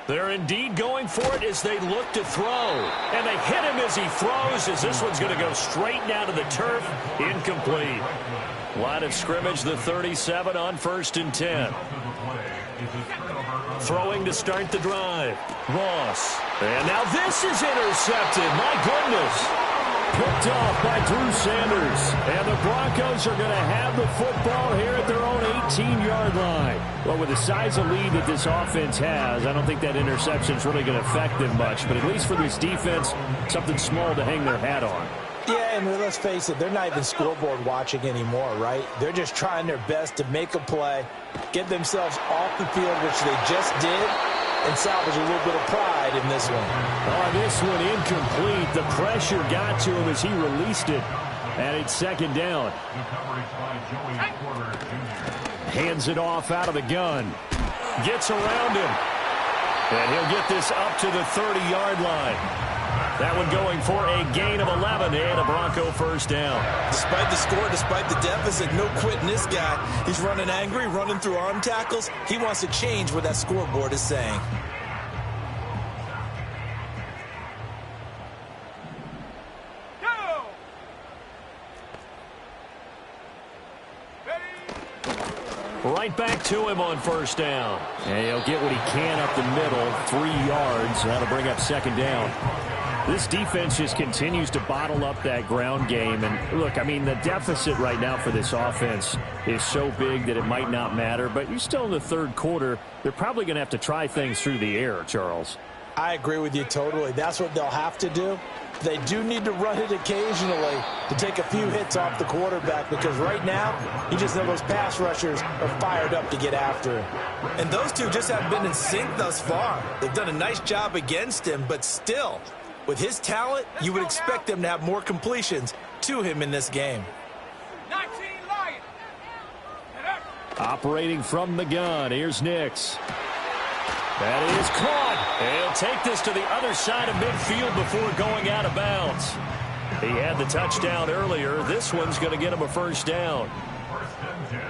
They're indeed going for it as they look to throw. And they hit him as he throws, as this one's going to go straight down to the turf. Incomplete. Line of scrimmage, the 37 on 1st and 10. Throwing to start the drive. Ross. And now this is intercepted. My goodness. Picked off by Drew Sanders. And the Broncos are going to have the football here at their own 18-yard line. Well, with the size of lead that this offense has, I don't think that interception is really going to affect them much. But at least for this defense, something small to hang their hat on. Yeah, and let's face it, they're not even scoreboard watching anymore, right? They're just trying their best to make a play, get themselves off the field, which they just did, and salvage a little bit of pride in this one. Oh, this one incomplete. The pressure got to him as he released it. And it's 2nd down. Hands it off out of the gun. Gets around him. And he'll get this up to the 30-yard line. That one going for a gain of 11 and a Bronco 1st down. Despite the score, despite the deficit, no quitting this guy. He's running angry, running through arm tackles. He wants to change what that scoreboard is saying. Go! Right back to him on 1st down. And he'll get what he can up the middle, 3 yards. That'll bring up 2nd down. This defense just continues to bottle up that ground game. And, look, I mean, the deficit right now for this offense is so big that it might not matter. But you're still in the 3rd quarter. They're probably going to have to try things through the air, Charles. I agree with you totally. That's what they'll have to do. They do need to run it occasionally to take a few hits off the quarterback, because right now, you just know those pass rushers are fired up to get after him. And those two just haven't been in sync thus far. They've done a nice job against him, but still, with his talent, you would expect them to have more completions to him in this game. 19 Lion. Operating from the gun, here's Nix. That is caught. He'll take this to the other side of midfield before going out of bounds. He had the touchdown earlier. This one's going to get him a first down. Here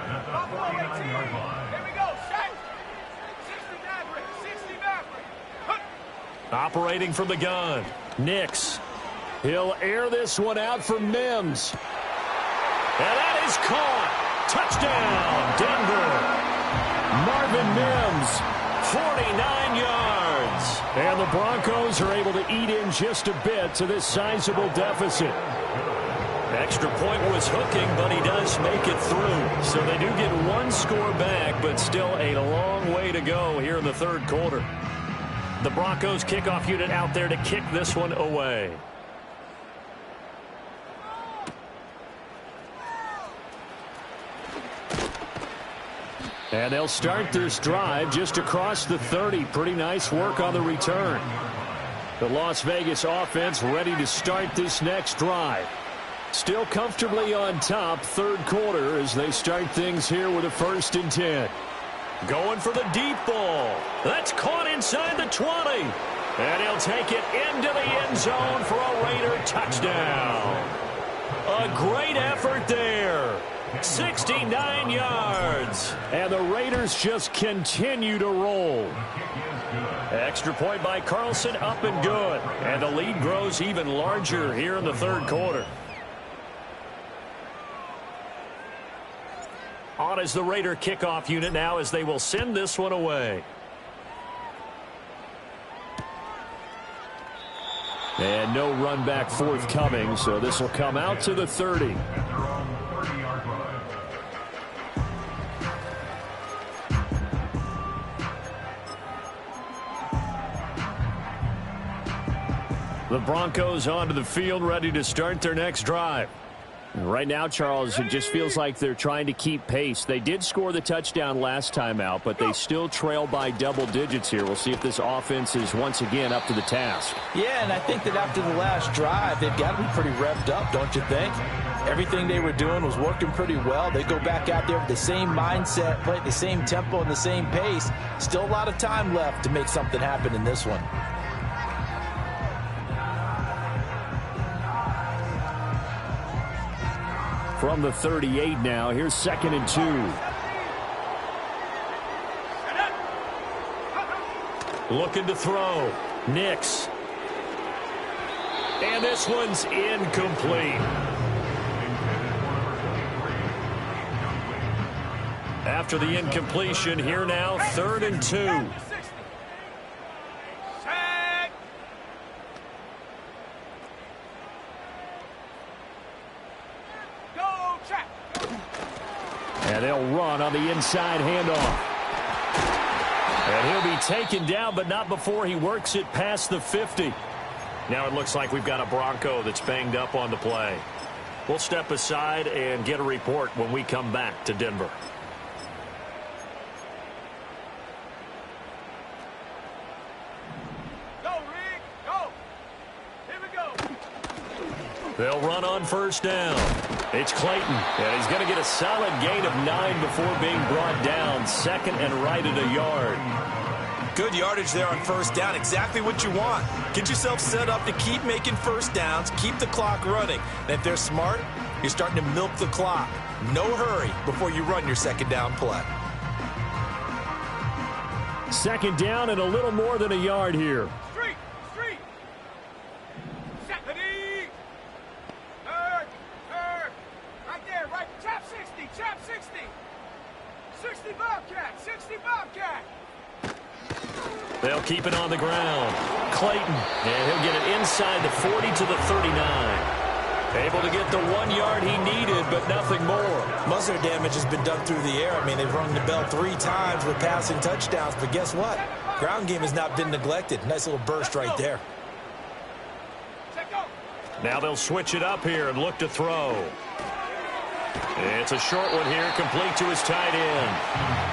we go. Set. 60 Maverick. 60 Maverick. Operating from the gun, Nix. He'll air this one out for Mims. And that is caught. Touchdown, Denver. Marvin Mims. 49 yards. And the Broncos are able to eat in just a bit to this sizable deficit. Extra point was hooking, but he does make it through. So they do get one score back, but still a long way to go here in the third quarter. The Broncos kickoff unit out there to kick this one away. And they'll start this drive just across the 30. Pretty nice work on the return. The Las Vegas offense ready to start this next drive. Still comfortably on top, third quarter, as they start things here with a 1st and 10. Going for the deep ball. That's caught inside the 20. And he'll take it into the end zone for a Raider touchdown. A great effort there. 69 yards. And the Raiders just continue to roll. Extra point by Carlson, up and good. And the lead grows even larger here in the third quarter. On is the Raider kickoff unit now, as they will send this one away. And no run back forthcoming, so this will come out to the 30. The Broncos onto the field, ready to start their next drive. Right now, Charles, it just feels like they're trying to keep pace. They did score the touchdown last time out, but they still trail by double digits here. We'll see if this offense is once again up to the task. Yeah, and I think that after the last drive, they've got to be pretty revved up, don't you think? Everything they were doing was working pretty well. They go back out there with the same mindset, play at the same tempo and the same pace. Still a lot of time left to make something happen in this one. From the 38 now, here's 2nd and 2. Looking to throw. Nix. And this one's incomplete. After the incompletion, here now, 3rd and 2. And they'll run on the inside handoff. And he'll be taken down, but not before he works it past the 50. Now it looks like we've got a Bronco that's banged up on the play. We'll step aside and get a report when we come back to Denver. Go, Rick, go. Here we go. They'll run on 1st down. It's Clayton, and he's going to get a solid gain of 9 before being brought down. 2nd and right at a yard. Good yardage there on 1st down. Exactly what you want. Get yourself set up to keep making 1st downs, keep the clock running. And if they're smart, you're starting to milk the clock. No hurry before you run your 2nd down play. 2nd down and a little more than a yard here. Street. Set. Ready. Third. Right there, right. Trap 60. 60 Bobcat. 60 Bobcat. They'll keep it on the ground. Clayton, and he'll get it inside the 40 to the 39. Able to get the 1 yard he needed, but nothing more. Most of their damage has been done through the air. I mean, they've rung the bell 3 times with passing touchdowns, but guess what? Ground game has not been neglected. Nice little burst right there. Now they'll switch it up here and look to throw. It's a short one here, complete to his tight end.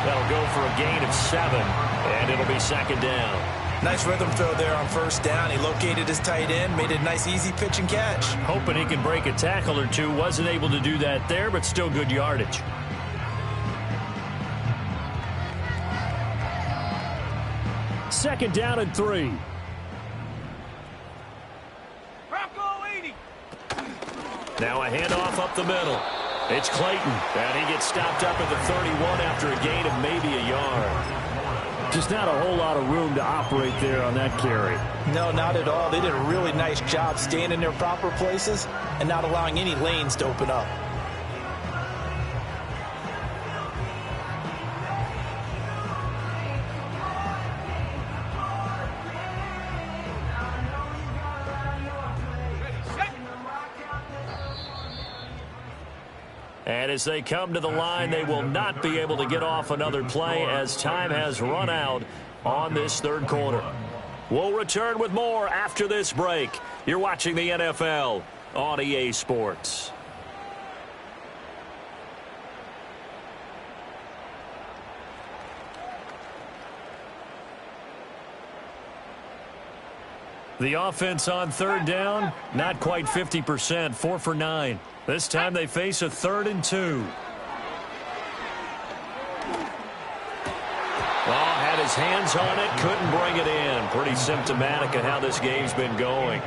That'll go for a gain of 7, and it'll be second down. Nice rhythm throw there on first down. He located his tight end, made it a nice easy pitch and catch. Hoping he can break a tackle or two. Wasn't able to do that there, but still good yardage. Second down and 3. Now a handoff up the middle. It's Clayton, and he gets stopped up at the 31 after a gain of maybe a yard. Just not a whole lot of room to operate there on that carry. No, not at all. They did a really nice job staying in their proper places and not allowing any lanes to open up. And as they come to the line, they will not be able to get off another play as time has run out on this third quarter. We'll return with more after this break. You're watching the NFL on EA Sports. The offense on third down, not quite 50%, 4 for 9. This time they face a 3rd and 2. Oh, had his hands on it, couldn't bring it in. Pretty symptomatic of how this game's been going.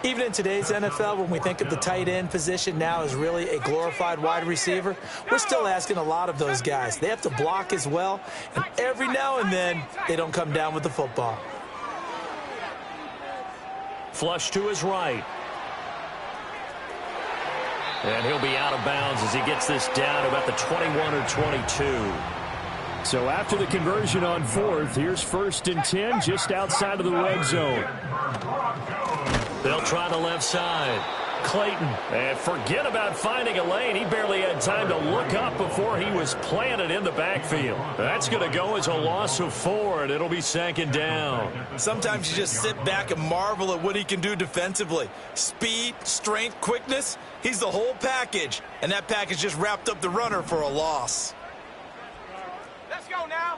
Even in today's NFL, when we think of the tight end position now as really a glorified wide receiver, we're still asking a lot of those guys. They have to block as well, and every now and then they don't come down with the football. Flush to his right. And he'll be out of bounds as he gets this down to about the 21 or 22. So after the conversion on 4th, here's 1st and 10 just outside of the red zone. They'll try the left side. Clayton, and forget about finding a lane. He barely had time to look up before he was planted in the backfield. That's going to go as a loss of 4, and it'll be 2nd down. Sometimes you just sit back and marvel at what he can do defensively. Speed, strength, quickness, he's the whole package. And that package just wrapped up the runner for a loss. Let's go now.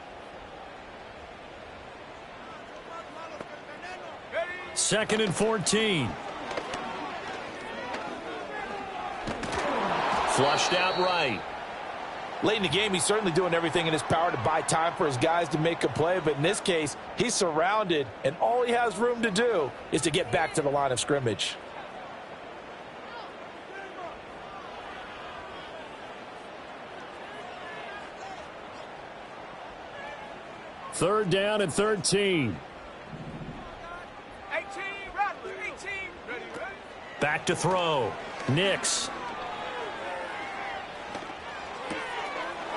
2nd and 14. Flushed out right. Late in the game, he's certainly doing everything in his power to buy time for his guys to make a play. But in this case, he's surrounded, and all he has room to do is to get back to the line of scrimmage. Third down and 13. 18, Rattler, 18. Ready. Back to throw. Nix.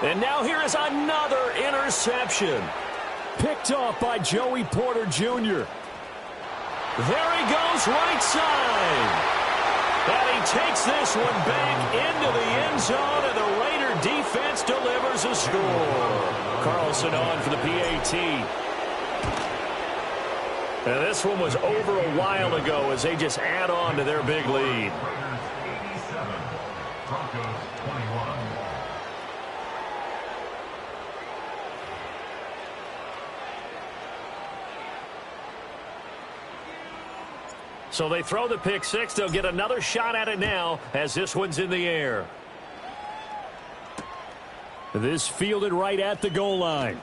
And now here is another interception. Picked off by Joey Porter Jr. There he goes, right side. And he takes this one back into the end zone, and the Raider defense delivers a score. Carlson on for the PAT. And this one was over a while ago as they just add on to their big lead. So they throw the pick six. They'll get another shot at it now as this one's in the air. This fielded right at the goal line.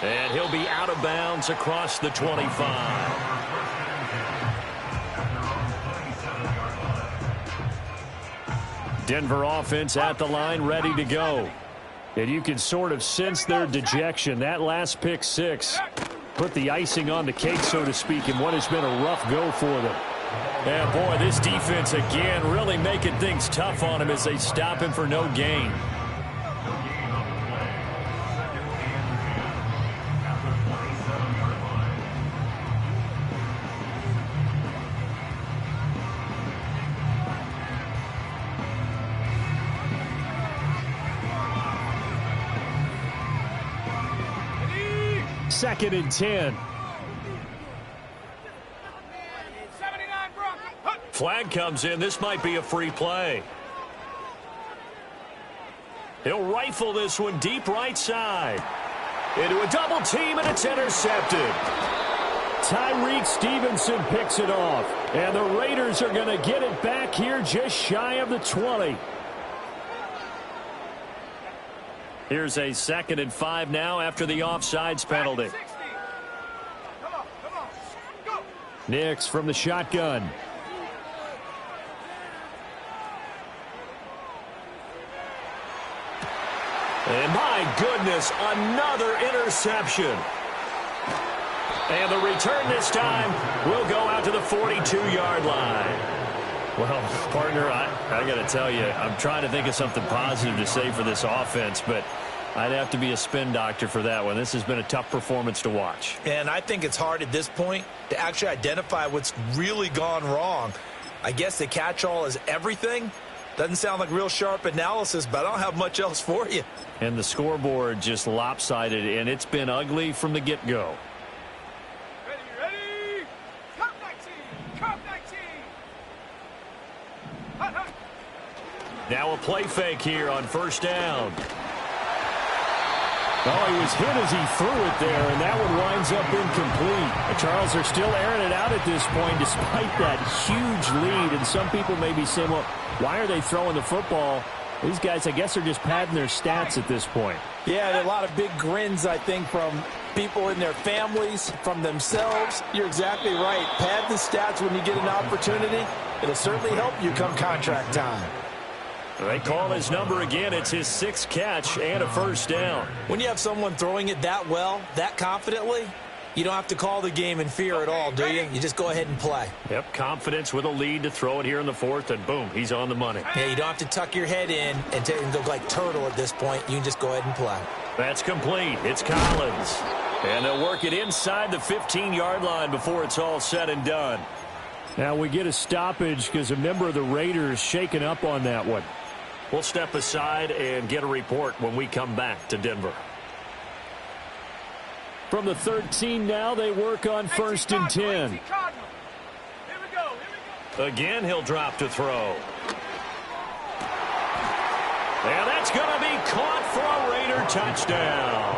And he'll be out of bounds across the 25. Denver offense at the line, ready to go. And you can sort of sense their dejection. That last pick six put the icing on the cake, so to speak, in what has been a rough go for them. And boy, this defense again really making things tough on him as they stop him for no gain. 2nd and 10. 79 Broncos. Flag comes in. This might be a free play. He'll rifle this one deep right side. Into a double team, and it's intercepted. Tyreek Stevenson picks it off. And the Raiders are going to get it back here just shy of the 20. Here's a 2nd and 5 now after the offsides penalty. 60. Come on, go. Nix from the shotgun. And my goodness, another interception. And the return this time will go out to the 42-yard line. Well, partner, I got to tell you, I'm trying to think of something positive to say for this offense, but I'd have to be a spin doctor for that one. This has been a tough performance to watch. And I think it's hard at this point to actually identify what's really gone wrong. I guess the catch-all is everything. Doesn't sound like real sharp analysis, but I don't have much else for you. And the scoreboard just lopsided, and it's been ugly from the get-go. Ready. Cup 19. Hut. Now a play fake here on first down. Oh, he was hit as he threw it there, and that one winds up incomplete. The Charles are still airing it out at this point despite that huge lead. And some people may be saying, well, why are they throwing the football? These guys, I guess, are just padding their stats at this point. Yeah, a lot of big grins, I think, from people in their families, from themselves. You're exactly right. Pad the stats when you get an opportunity. It'll certainly help you come contract time. They call his number again. It's his 6th catch and a first down. When you have someone throwing it that well, that confidently, you don't have to call the game in fear at all, do you? You just go ahead and play. Yep, confidence with a lead to throw it here in the 4th, and boom, he's on the money. Yeah, you don't have to tuck your head in and look like turtle at this point. You can just go ahead and play. That's complete. It's Collins. And they'll work it inside the 15-yard line before it's all said and done. Now we get a stoppage because a member of the Raiders shaken up on that one. We'll step aside and get a report when we come back to Denver. From the 13 now, they work on 1st and 10. Here we go. Again, he'll drop to throw. And that's going to be caught for a Raider touchdown.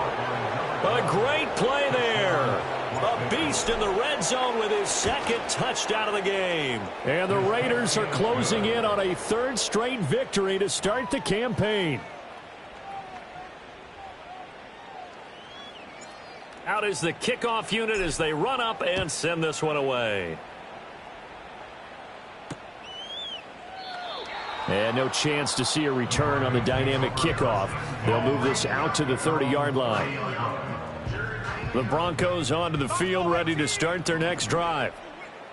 A great play there. A beast in the red zone with his 2nd touchdown of the game. And the Raiders are closing in on a 3rd straight victory to start the campaign. Out is the kickoff unit as they run up and send this one away. And no chance to see a return on the dynamic kickoff. They'll move this out to the 30-yard line. The Broncos onto the field, ready to start their next drive.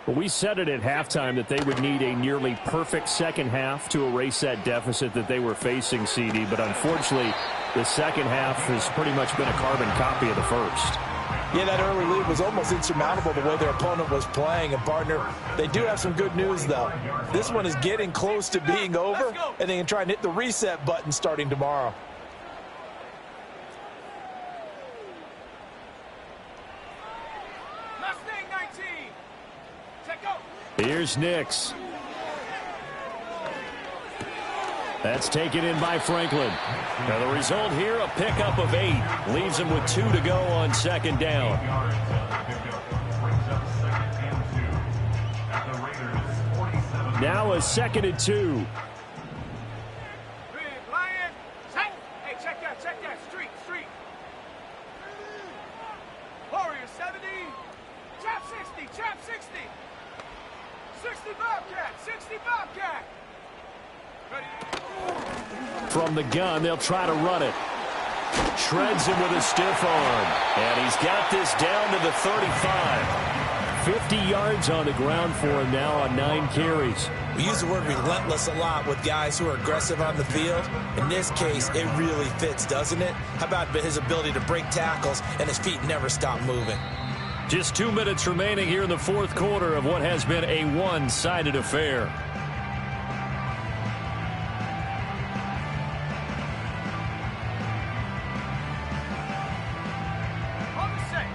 Well, we said it at halftime that they would need a nearly perfect second half to erase that deficit that they were facing, CD. But unfortunately, the second half has pretty much been a carbon copy of the first. Yeah, that early lead was almost insurmountable the way their opponent was playing. And, partner, they do have some good news, though. This one is getting close to being over, and they can try and hit the reset button starting tomorrow. Mustang 19. Check go. Here's Nix. That's taken in by Franklin. Now the result here, a pickup of 8. Leaves him with 2 to go on 2nd down. Now a 2nd and 2. Lion. Set. Hey, check that. Street. Warrior 70. Trap 60. 60 Bobcat. Ready. From the gun, they'll try to run it. Shreds him with a stiff arm. And he's got this down to the 35. 50 yards on the ground for him now on 9 carries. We use the word relentless a lot with guys who are aggressive on the field. In this case, it really fits, doesn't it? How about his ability to break tackles and his feet never stop moving? Just 2 minutes remaining here in the 4th quarter of what has been a one-sided affair. On the set.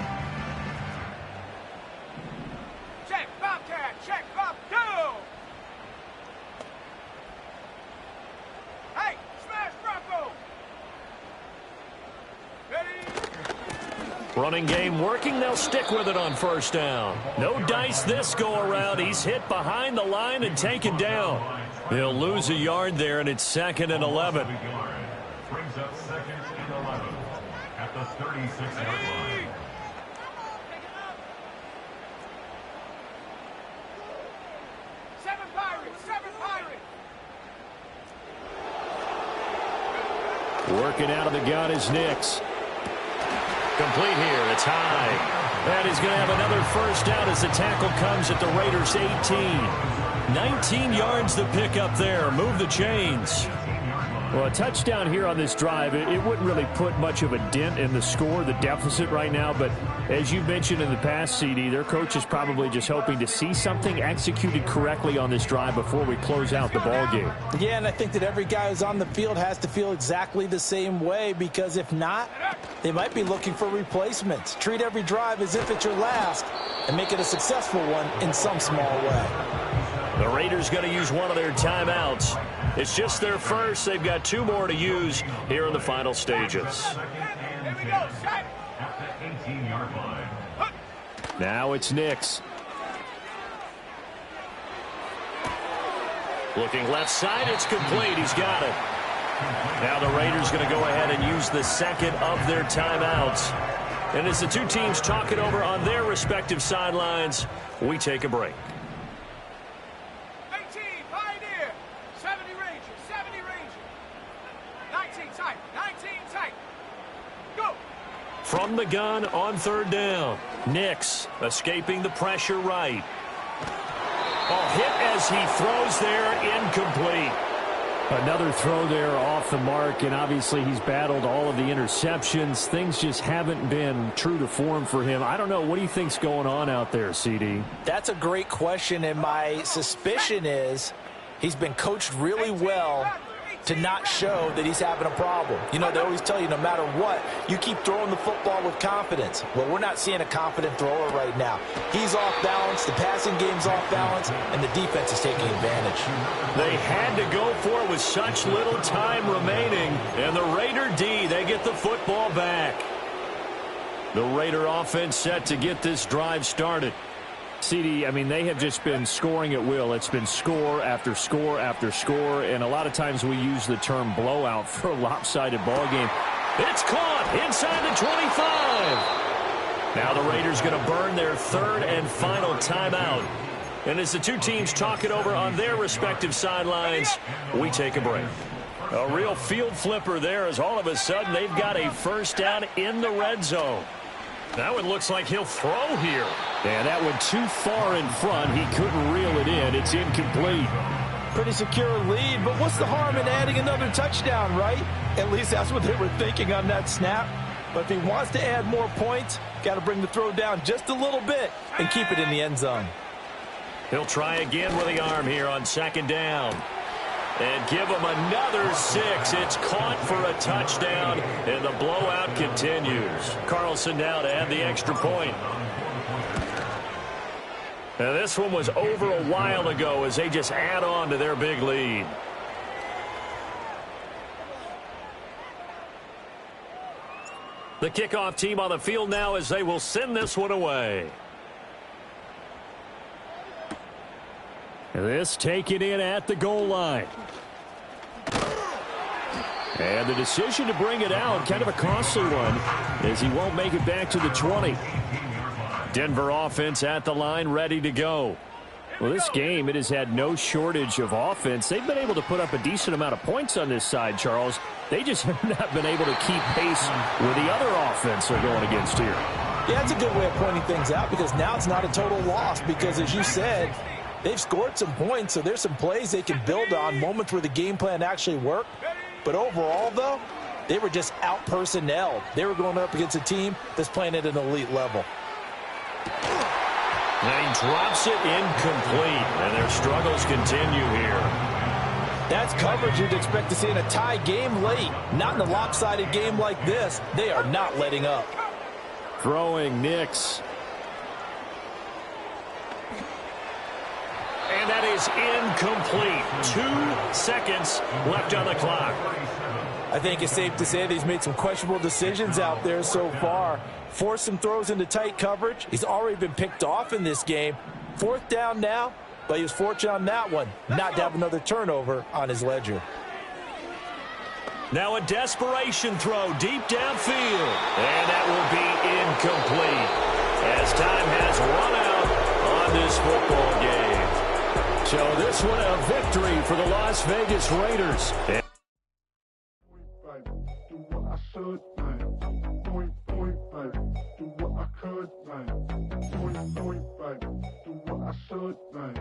Running game working. They'll stick with it on first down. No dice this go around. He's hit behind the line and taken down. He'll lose a yard there, and it's 2nd and 11. Brings up 2nd and 11 at the 36-yard line. Seven Pirates! Working out of the gun is Nix. Complete here. It's high. And he's going to have another first down as the tackle comes at the Raiders' 18. 19 yards to pick up there. Move the chains. Well, a touchdown here on this drive, it wouldn't really put much of a dent in the score, the deficit right now. But as you mentioned in the past, CD, their coach is probably just hoping to see something executed correctly on this drive before we close out the ball game. Yeah, and I think that every guy who's on the field has to feel exactly the same way, because if not, they might be looking for replacements. Treat every drive as if it's your last and make it a successful one in some small way. The Raiders going to use one of their timeouts. It's just their first. They've got 2 more to use here in the final stages. Here we go, shot! At the 18-yard line. Now it's Nix. Looking left side, it's complete. He's got it. Now the Raiders going to go ahead and use the second of their timeouts. And as the two teams talk it over on their respective sidelines, we take a break. 18, Pioneer. 70 Ranger, 70 Ranger. 19 tight, 19 tight. Go! From the gun on third down. Nix escaping the pressure right. Oh, hit as he throws there, incomplete. Another throw there off the mark, and obviously he's battled all of the interceptions. Things just haven't been true to form for him. I don't know. What do you think's going on out there, CD? That's a great question, and my suspicion is he's been coached really well to not show that he's having a problem. You know, they always tell you no matter what, you keep throwing the football with confidence. Well, we're not seeing a confident thrower right now. He's off balance, the passing game's off balance, and the defense is taking advantage. They had to go for it with such little time remaining, and the Raider D, they get the football back. The Raider offense set to get this drive started. CD, I mean, they have just been scoring at will. It's been score after score after score, and a lot of times we use the term blowout for a lopsided ball game. It's caught inside the 25. Now the Raiders going to burn their third and final timeout. And as the two teams talk it over on their respective sidelines, we take a break. A real field flipper there, as all of a sudden they've got a first down in the red zone. Now it looks like he'll throw here. And that went too far in front. He couldn't reel it in. It's incomplete. Pretty secure lead, but what's the harm in adding another touchdown, right? At least that's what they were thinking on that snap. But if he wants to add more points, got to bring the throw down just a little bit and keep it in the end zone. He'll try again with the arm here on second down. And give him another 6. It's caught for a touchdown, and the blowout continues. Carlson now to add the extra point. Now this one was over a while ago as they just add on to their big lead. The kickoff team on the field now as they will send this one away. This taken in at the goal line. And the decision to bring it out, kind of a costly one, as he won't make it back to the 20. Denver offense at the line, ready to go. Well, this game, it has had no shortage of offense. They've been able to put up a decent amount of points on this side, Charles. They just have not been able to keep pace with the other offense they're going against here. Yeah, it's a good way of pointing things out, because now it's not a total loss, because as you said, they've scored some points, so there's some plays they can build on, moments where the game plan actually worked. But overall, though, they were just out-personnelled. They were going up against a team that's playing at an elite level. And he drops it incomplete, and their struggles continue here. That's coverage you'd expect to see in a tie game late. Not in a lopsided game like this. They are not letting up. Throwing Nix. And that is incomplete. 2 seconds left on the clock. I think it's safe to say that he's made some questionable decisions out there so far. Forced some throws into tight coverage. He's already been picked off in this game. 4th down now, but he was fortunate on that one not to have another turnover on his ledger. Now a desperation throw deep downfield. And that will be incomplete as time has run out on this football game. So this one a victory for the Las Vegas Raiders. Do what I should, man. Point, do what I could, man. Point, do what I should, man.